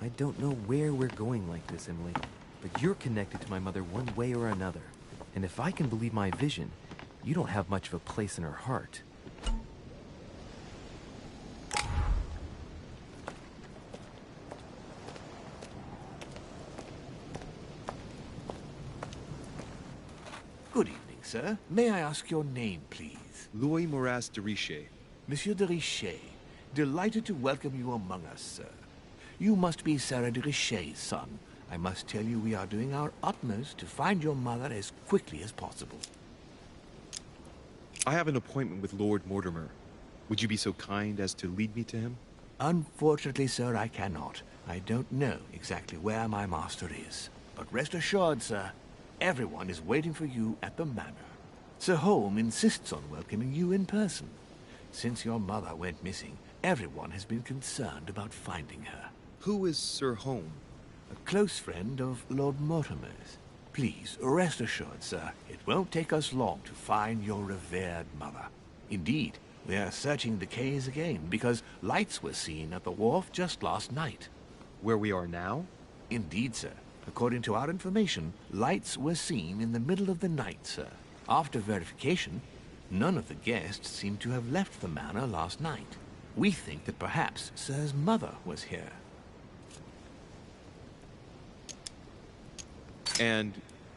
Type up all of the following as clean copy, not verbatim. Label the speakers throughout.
Speaker 1: I don't know where we're going like this, Emily, but you're connected to my mother one way or another. And if I can believe my vision, you don't have much of a place in her heart.
Speaker 2: Good evening, sir. May I ask your name, please?
Speaker 3: Louis Moras de Richet.
Speaker 2: Monsieur de Richet, delighted to welcome you among us, sir. You must be Sarah de Richet's son. I must tell you we are doing our utmost to find your mother as quickly as possible.
Speaker 3: I have an appointment with Lord Mortimer. Would you be so kind as to lead me to him?
Speaker 2: Unfortunately, sir, I cannot. I don't know exactly where my master is. But rest assured, sir, everyone is waiting for you at the manor. Sir Holm insists on welcoming you in person. Since your mother went missing, everyone has been concerned about finding her.
Speaker 3: Who is Sir Holm?
Speaker 2: A close friend of Lord Mortimer's. Please, rest assured, sir, it won't take us long to find your revered mother. Indeed, we are searching the quays again because lights were seen at the wharf just last night.
Speaker 3: Where we are now?
Speaker 2: Indeed, sir. According to our information, lights were seen in the middle of the night, sir. After verification, none of the guests seem to have left the manor last night. We think that perhaps Sir's mother was here.
Speaker 3: And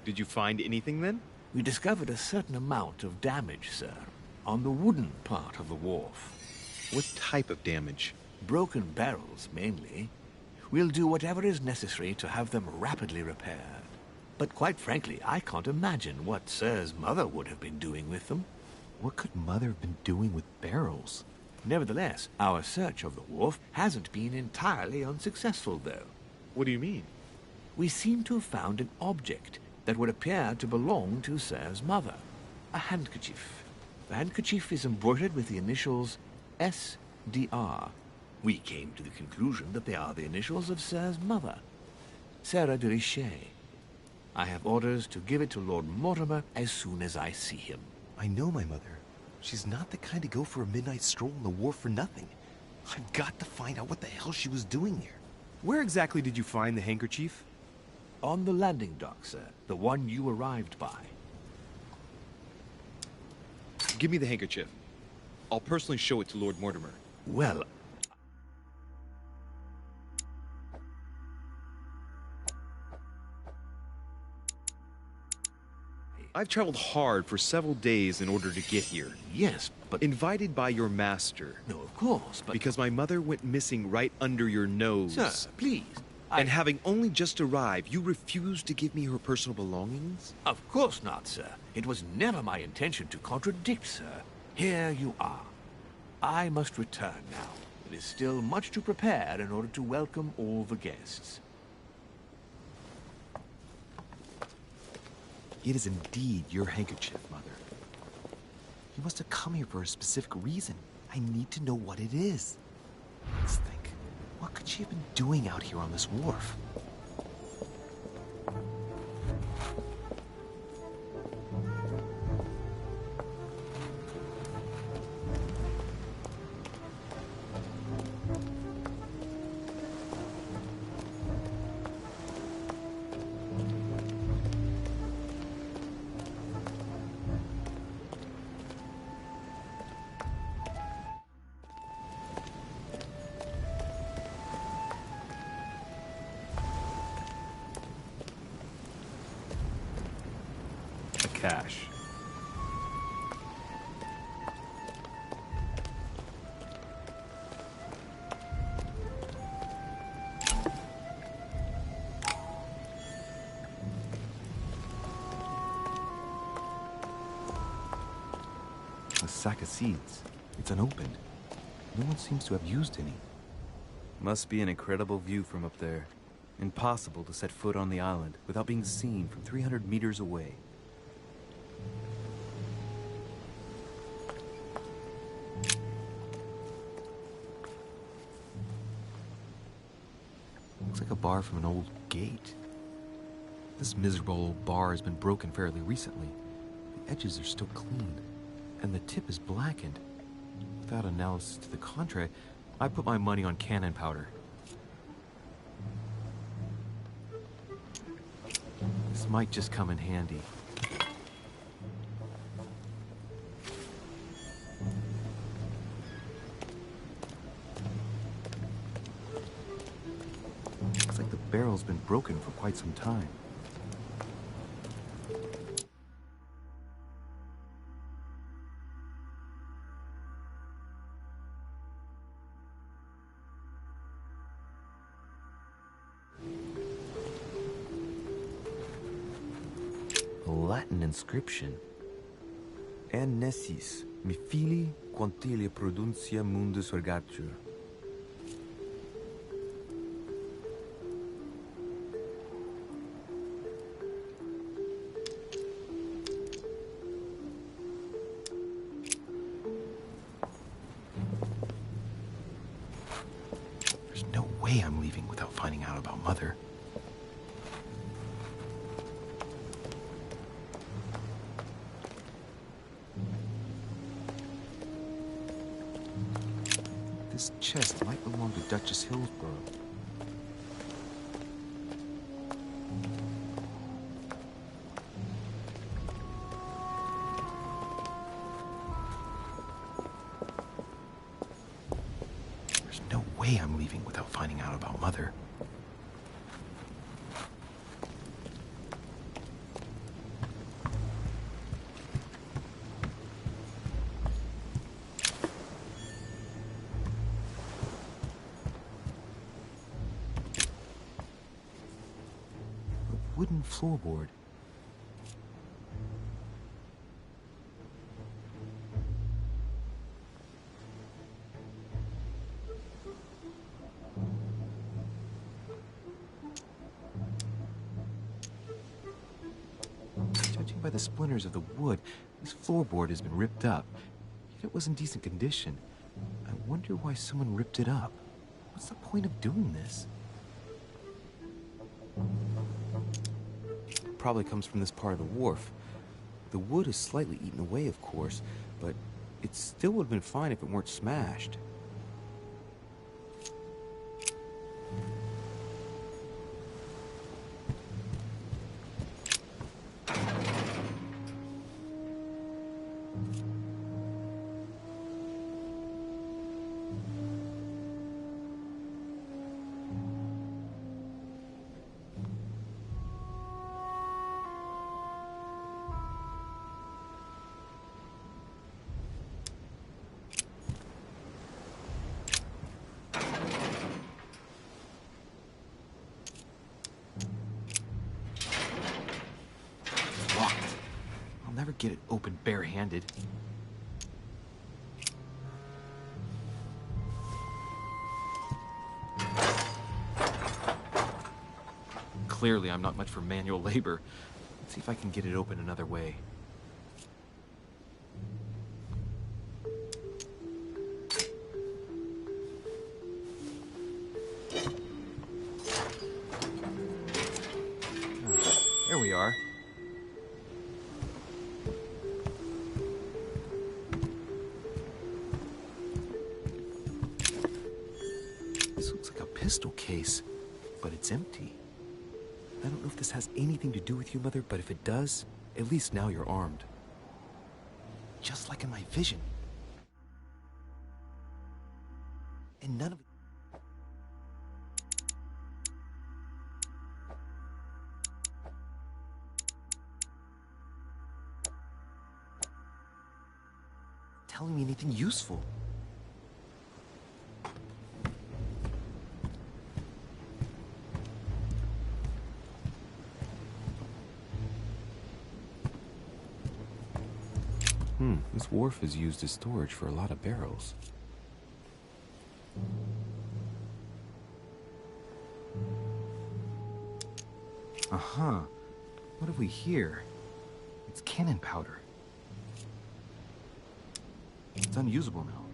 Speaker 3: did you find anything then?
Speaker 2: We discovered a certain amount of damage, sir, on the wooden part of the wharf.
Speaker 3: What type of damage?
Speaker 2: Broken barrels, mainly. We'll do whatever is necessary to have them rapidly repaired. But quite frankly, I can't imagine what Sir's mother would have been doing with them.
Speaker 1: What could Mother have been doing with barrels?
Speaker 2: Nevertheless, our search of the wharf hasn't been entirely unsuccessful, though.
Speaker 3: What do you mean?
Speaker 2: We seem to have found an object that would appear to belong to Sir's mother. A handkerchief. The handkerchief is embroidered with the initials S.D.R. We came to the conclusion that they are the initials of Sir's mother, Sarah de Richet. I have orders to give it to Lord Mortimer as soon as I see him.
Speaker 1: I know my mother. She's not the kind to go for a midnight stroll on the wharf for nothing. I've got to find out what the hell she was doing there.
Speaker 3: Where exactly did you find the handkerchief?
Speaker 2: On the landing dock, sir. The one you arrived by.
Speaker 3: Give me the handkerchief. I'll personally show it to Lord Mortimer.
Speaker 2: Well,
Speaker 3: I've traveled hard for several days in order to get here.
Speaker 2: yes, but...
Speaker 3: Invited by your master.
Speaker 2: No, of course, but...
Speaker 3: Because my mother went missing right under your nose.
Speaker 2: Sir, please.
Speaker 3: And having only just arrived, you refused to give me her personal belongings?
Speaker 2: Of course not, sir. It was never my intention to contradict, sir. Here you are. I must return now. It is still much to prepare in order to welcome all the guests.
Speaker 1: It is indeed your handkerchief, Mother. You must have come here for a specific reason. I need to know what it is. Let's think. What could she have been doing out here on this wharf?
Speaker 3: Cash.
Speaker 1: A sack of seeds. It's unopened. No one seems to have used any. Must be an incredible view from up there. Impossible to set foot on the island without being seen from 300 meters away. Looks like a bar from an old gate. This miserable old bar has been broken fairly recently. The edges are still clean, and the tip is blackened. Without analysis to the contrary, I put my money on cannon powder. might just come in handy. Looks like the barrel's been broken for quite some time. A Latin inscription. En nessis, mi fili, quantilia produncia mundus ergatur. There's no way I'm leaving without finding out about Mother. This chest might belong to Duchess Hillsborough. There's no way I'm leaving without finding out about Mother. Wooden floorboard. Judging by the splinters of the wood, this floorboard has been ripped up. Yet it was in decent condition. I wonder why someone ripped it up. What's the point of doing this? Probably comes from this part of the wharf. The wood is slightly eaten away, of course, but it still would have been fine if it weren't smashed. I'll never get it open bare-handed. Clearly, I'm not much for manual labor. Let's see if I can get it open another way. There we are. This looks like a pistol case, but it's empty. I don't know if this has anything to do with you, Mother, but if it does, at least now you're armed. Just like in my vision. And none of it... telling me anything useful. This wharf is used as storage for a lot of barrels. Uh-huh. What have we here? It's cannon powder. It's unusable now.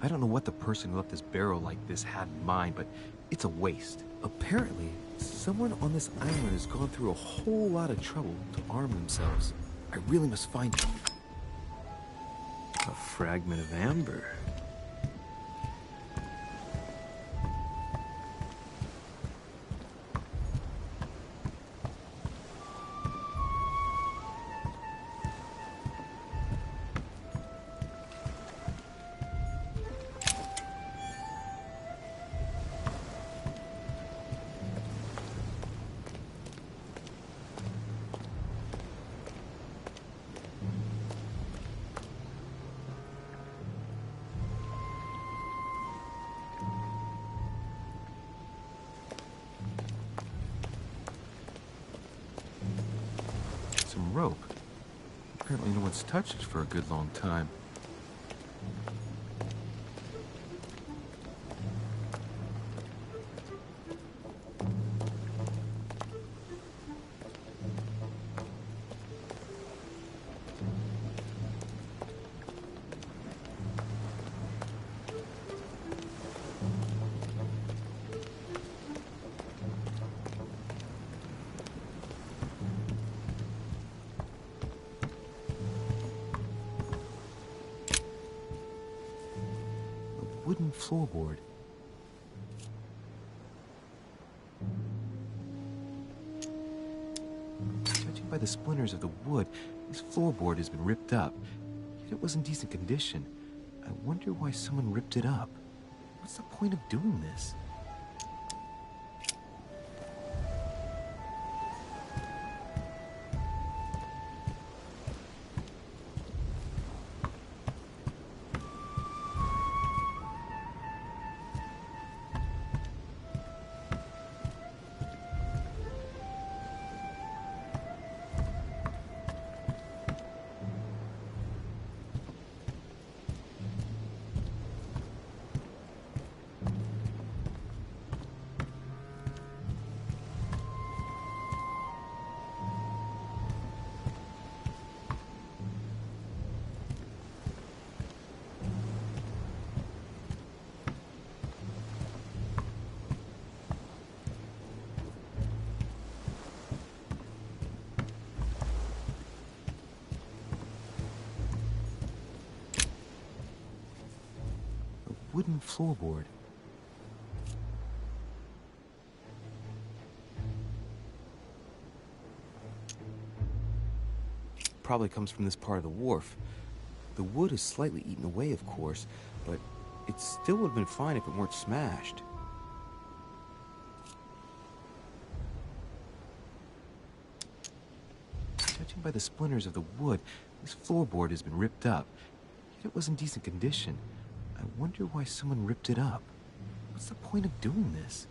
Speaker 1: I don't know what the person who left this barrel like this had in mind, but it's a waste. Apparently, someone on this island has gone through a whole lot of trouble to arm themselves. I really must find it. A fragment of amber. rope. Apparently no one's touched it for a good long time. Wooden floorboard. Judging by the splinters of the wood, this floorboard has been ripped up. Yet it was in decent condition. I wonder why someone ripped it up. What's the point of doing this? Wooden floorboard. Probably comes from this part of the wharf. The wood is slightly eaten away, of course, but it still would have been fine if it weren't smashed. Judging by the splinters of the wood, this floorboard has been ripped up. Yet it was in decent condition. I wonder why someone ripped it up. What's the point of doing this?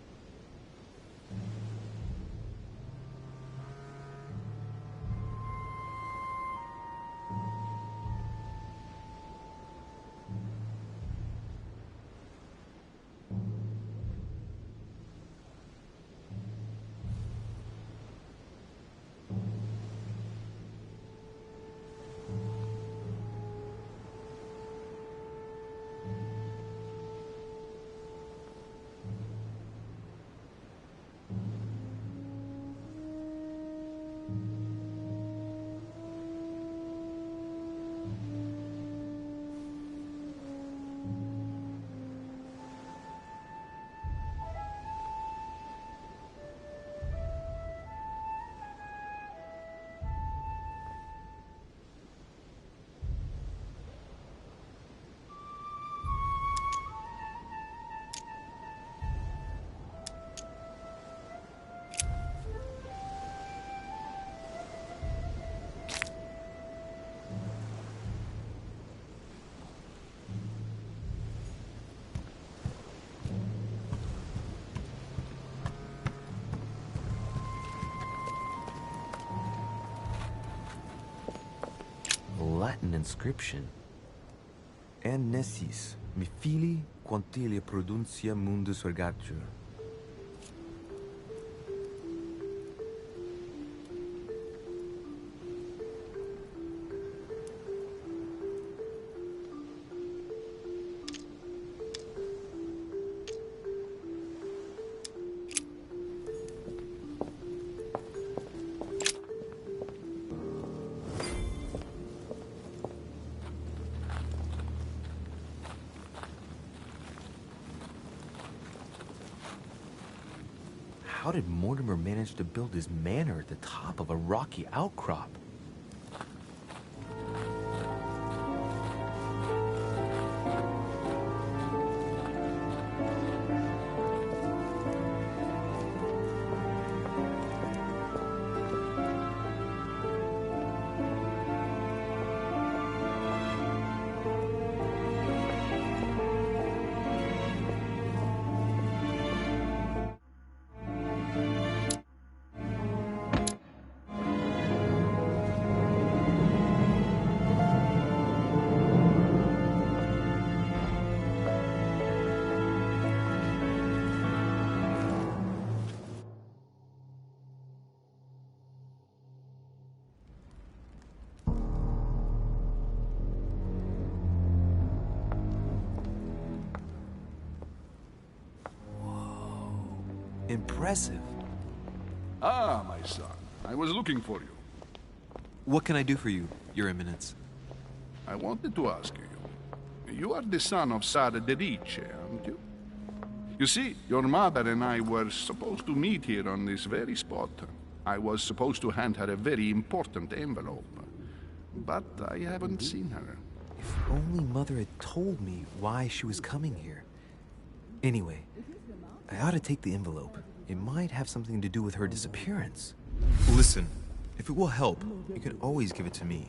Speaker 1: Latin inscription. En nessis, mi fili quantilia produncia mundus ergatur. How did Mortimer manage to build his manor at the top of a rocky outcrop? Impressive.
Speaker 4: Ah, my son. I was looking for you.
Speaker 1: What can I do for you, Your Eminence?
Speaker 4: I wanted to ask you. You are the son of Sara de Riche, aren't you? You see, your mother and I were supposed to meet here on this very spot. I was supposed to hand her a very important envelope. But I haven't seen her.
Speaker 1: If only Mother had told me why she was coming here. Anyway, I ought to take the envelope. It might have something to do with her disappearance. Listen, if it will help, you can always give it to me.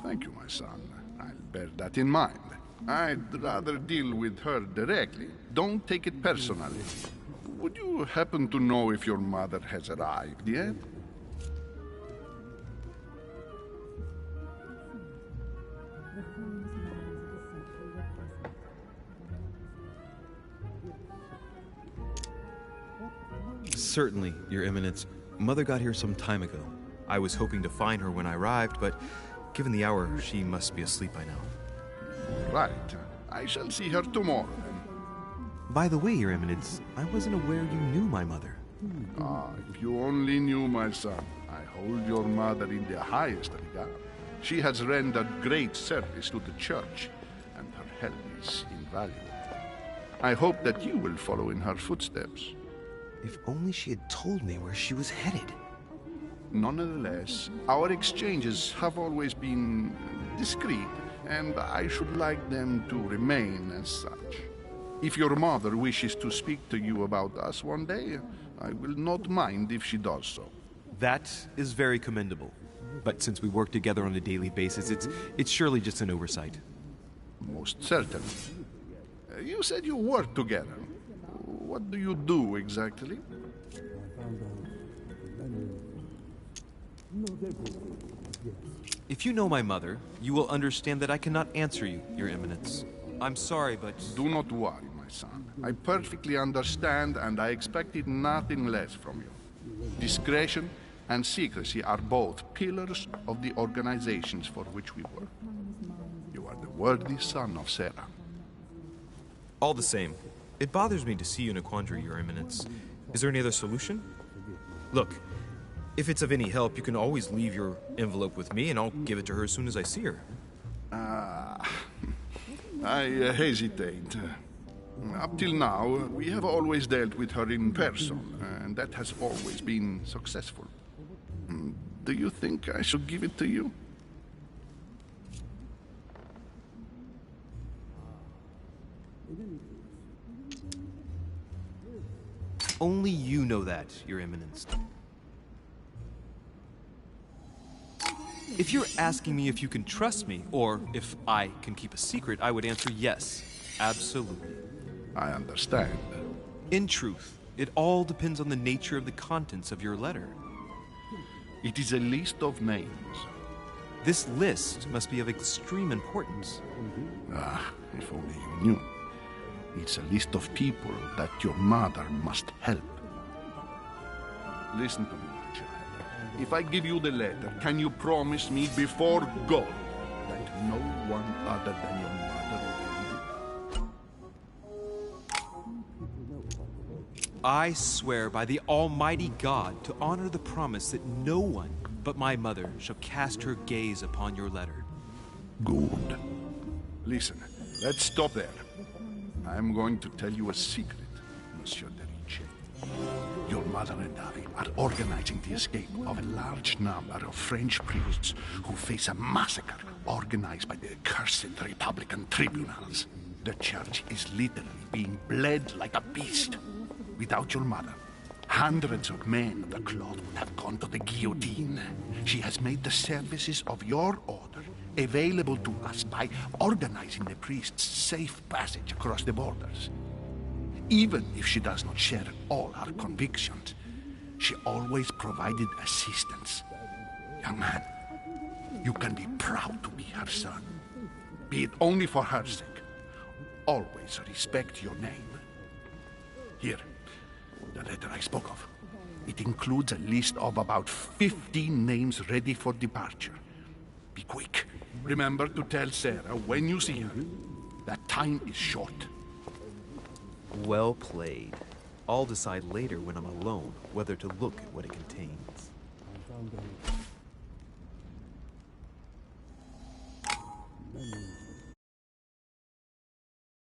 Speaker 4: Thank you, my son. I'll bear that in mind. I'd rather deal with her directly. Don't take it personally. Would you happen to know if your mother has arrived yet?
Speaker 1: Certainly, Your Eminence. Mother got here some time ago. I was hoping to find her when I arrived, but given the hour, she must be asleep by now.
Speaker 4: Right. I shall see her tomorrow, then.
Speaker 1: By the way, Your Eminence, I wasn't aware you knew my mother.
Speaker 4: Ah, if you only knew, my son. I hold your mother in the highest regard. She has rendered great service to the church, and her help is invaluable. I hope that you will follow in her footsteps.
Speaker 1: If only she had told me where she was headed.
Speaker 4: Nonetheless, our exchanges have always been discreet, and I should like them to remain as such. If your mother wishes to speak to you about us one day, I will not mind if she does so.
Speaker 1: That is very commendable. But since we work together on a daily basis, it's surely just an oversight.
Speaker 4: Most certainly. You said you work together. What do you do exactly?
Speaker 1: If you know my mother, you will understand that I cannot answer you, Your Eminence. I'm sorry, but...
Speaker 4: Do not worry, my son. I perfectly understand, and I expected nothing less from you. Discretion and secrecy are both pillars of the organizations for which we work. You are the worthy son of Sarah.
Speaker 1: All the same, it bothers me to see you in a quandary, Your Eminence. Is there any other solution? Look, if it's of any help, you can always leave your envelope with me, and I'll give it to her as soon as I see her.
Speaker 4: I hesitate. Up till now, we have always dealt with her in person, and that has always been successful. Do you think I should give it to you?
Speaker 1: Only you know that, Your Eminence. If you're asking me if you can trust me, or if I can keep a secret, I would answer yes, absolutely.
Speaker 4: I understand.
Speaker 1: In truth, it all depends on the nature of the contents of your letter.
Speaker 4: It is a list of names.
Speaker 1: This list must be of extreme importance.
Speaker 4: Ah, if only you knew. It's a list of people that your mother must help. Listen to me, my child. If I give you the letter, can you promise me before God that no one other than your mother will read it?
Speaker 1: I swear by the Almighty God to honor the promise that no one but my mother shall cast her gaze upon your letter.
Speaker 4: Good. Listen, let's stop there. I'm going to tell you a secret, Monsieur de Riche. Your mother and I are organizing the escape of a large number of French priests who face a massacre organized by the accursed Republican tribunals. The church is literally being bled like a beast. Without your mother, hundreds of men of the cloth would have gone to the guillotine. She has made the services of your order available to us by organizing the priests' safe passage across the borders. Even if she does not share all our convictions, she always provided assistance. Young man, you can be proud to be her son. Be it only for her sake. Always respect your name. Here, the letter I spoke of. It includes a list of about 15 names ready for departure. Be quick. Remember to tell Sarah when you see her that time is short.
Speaker 1: Well played. I'll decide later when I'm alone whether to look at what it contains.